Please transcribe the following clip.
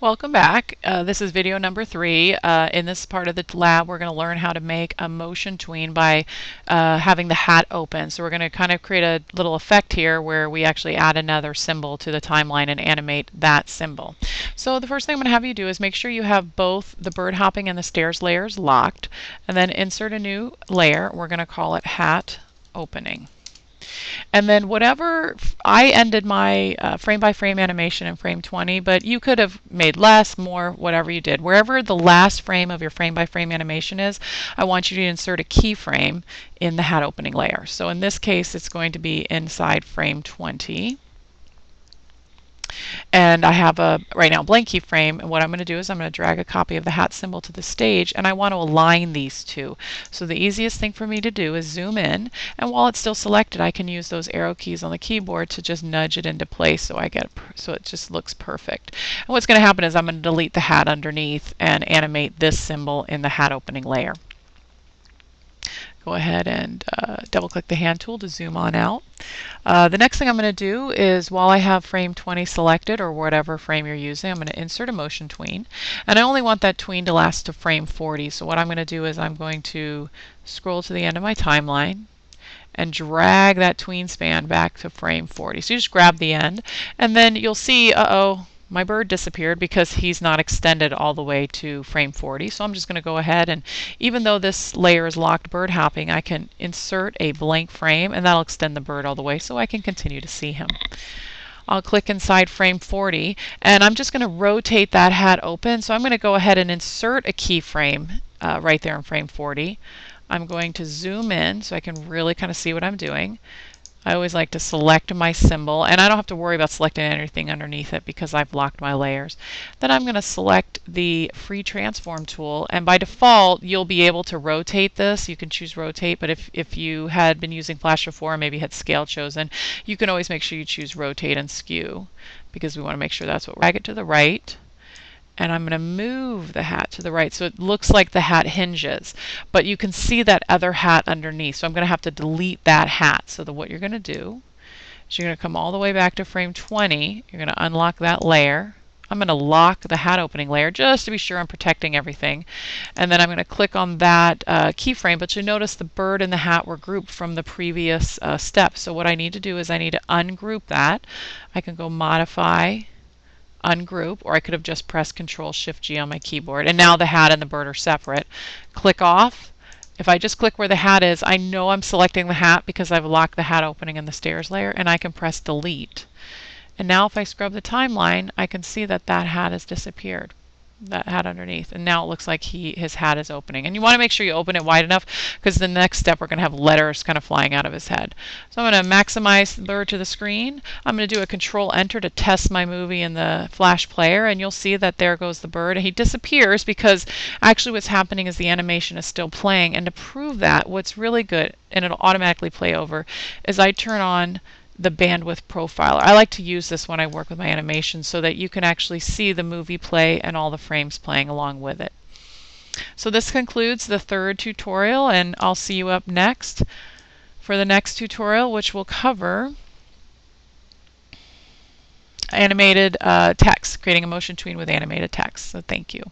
Welcome back. This is video number 3. In this part of the lab, we're going to learn how to make a motion tween by having the hat open. So we're going to kind of create a little effect here where we actually add another symbol to the timeline and animate that symbol. So the first thing I'm going to have you do is make sure you have both the bird hopping and the stairs layers locked, and then insert a new layer. We're going to call it hat opening. And then whatever, I ended my frame by frame animation in frame 20, but you could have made less, more, whatever you did. Wherever the last frame of your frame by frame animation is, I want you to insert a keyframe in the hat opening layer. So in this case, it's going to be inside frame 20. And I have a right now blank keyframe, and what I'm going to do is I'm going to drag a copy of the hat symbol to the stage, and I want to align these two. So the easiest thing for me to do is zoom in, and while it's still selected, I can use those arrow keys on the keyboard to just nudge it into place so it just looks perfect. And what's going to happen is I'm going to delete the hat underneath and animate this symbol in the hat opening layer. Go ahead and double click the hand tool to zoom on out. The next thing I'm going to do is, while I have frame 20 selected, or whatever frame you're using, I'm going to insert a motion tween. And I only want that tween to last to frame 40. So what I'm going to do is I'm going to scroll to the end of my timeline and drag that tween span back to frame 40. So you just grab the end, and then you'll see, my bird disappeared because he's not extended all the way to frame 40. So I'm just going to go ahead, and even though this layer is locked bird hopping, I can insert a blank frame, and that'll extend the bird all the way so I can continue to see him. I'll click inside frame 40, and I'm just going to rotate that hat open. So I'm going to go ahead and insert a keyframe right there in frame 40. I'm going to zoom in so I can really kind of see what I'm doing. I always like to select my symbol, and I don't have to worry about selecting anything underneath it because I've locked my layers. Then I'm going to select the free transform tool, and by default you'll be able to rotate this. You can choose rotate, but if you had been using Flash before, maybe had scale chosen, you can always make sure you choose rotate and skew, because we want to make sure that's what we're drag it to the right. And I'm going to move the hat to the right so it looks like the hat hinges, but you can see that other hat underneath. So I'm going to have to delete that hat. So what you're going to do is you're going to come all the way back to frame 20. You're going to unlock that layer. I'm going to lock the hat opening layer just to be sure I'm protecting everything. And then I'm going to click on that keyframe, but you'll notice the bird and the hat were grouped from the previous step. So what I need to do is I need to ungroup that. I can go modify, ungroup, or I could have just pressed Control-Shift-G on my keyboard, and now the hat and the bird are separate. Click off. If I just click where the hat is, I know I'm selecting the hat because I've locked the hat opening in the stairs layer, and I can press Delete. And now if I scrub the timeline, I can see that that hat has disappeared, that hat underneath, and now it looks like his hat is opening. And you want to make sure you open it wide enough, because the next step we're going to have letters kind of flying out of his head. So I'm going to maximize the bird to the screen. I'm going to do a Control-Enter to test my movie in the Flash player, and you'll see that there goes the bird. He disappears because actually what's happening is the animation is still playing. And to prove that, what's really good, and it'll automatically play over, is I turn on the bandwidth profiler. I like to use this when I work with my animation so that you can actually see the movie play and all the frames playing along with it. So this concludes the third tutorial, and I'll see you up next for the next tutorial, which will cover animated text, creating a motion tween with animated text. So thank you.